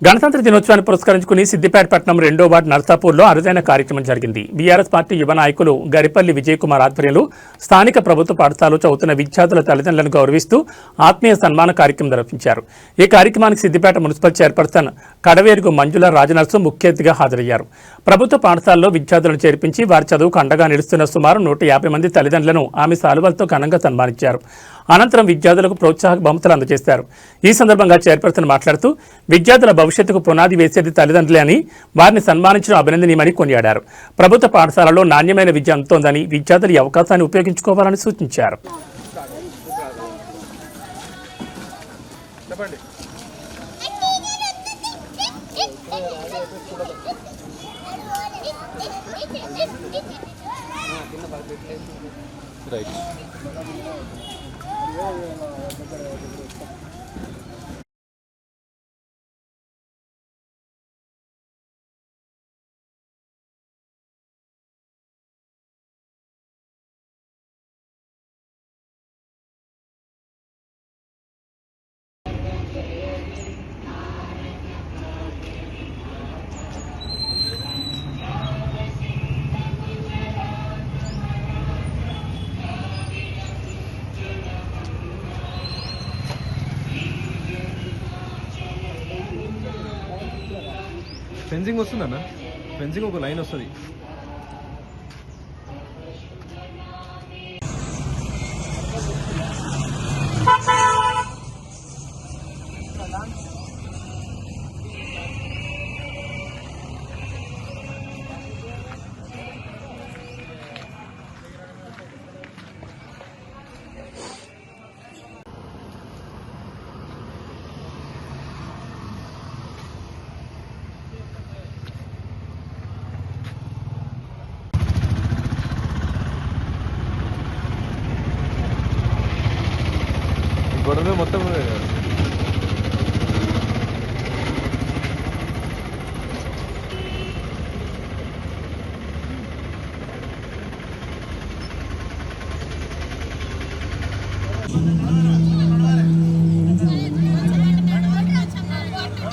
గణతంత్ర దినోత్సవాన్ని పురస్కరించుకుని సిద్దిపేట పట్టణం 2వ వార్డు నర్సాపూర్లో అరుదైన కార్యక్రమం జరిగింది. బీఆర్ఎస్ పార్టీ యువ నాయకులు గరిపల్లి విజయ్ కుమార్ ఆధ్వర్యంలో స్థానిక ప్రభుత్వ పాఠశాలలో చదువుతున్న విద్యార్థుల తల్లిదండ్రులను గౌరవిస్తూ ఆత్మీయ సన్మాన కార్యక్రమం నిర్వహించారు. ఈ కార్యక్రమానికి సిద్దిపేట మున్సిపల్ చైర్పర్సన్ కడవేరుగు మంజుల రాజనర్సు ముఖ్య అతిథిగా హాజరయ్యారు. ప్రభుత్వ పాఠశాలలో విద్యార్థులను చేర్పించి వారి చదువుకు అండగా నిలుస్తున్న సుమారు 150 మంది తల్లిదండ్రులను ఆమె సాలువలతో ఘనంగా సన్మానించారు. అనంతరం విద్యార్థులకు ప్రోత్సాహక బహుమతులు అందజేశారు. ఈ సందర్భంగా చైర్పర్సన్ మాట్లాడుతూ విద్యార్థుల భవిష్యత్తుకు పునాది వేసేది తల్లిదండ్రులే అని, వారిని సన్మానించడం అభినందనీయమని కొనియాడారు. ప్రభుత్వ పాఠశాలలో నాణ్యమైన విద్య అందుతోందని, విద్యార్థులు ఈ అవకాశాన్ని ఉపయోగించుకోవాలని సూచించారు. ఫెన్సింగ్ వస్తుందన్న, ఫెన్సింగ్ ఒక లైన్ వస్తుంది. గొడవ మొత్తం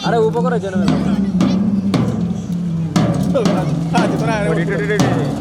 అరే ఊపకరా జనం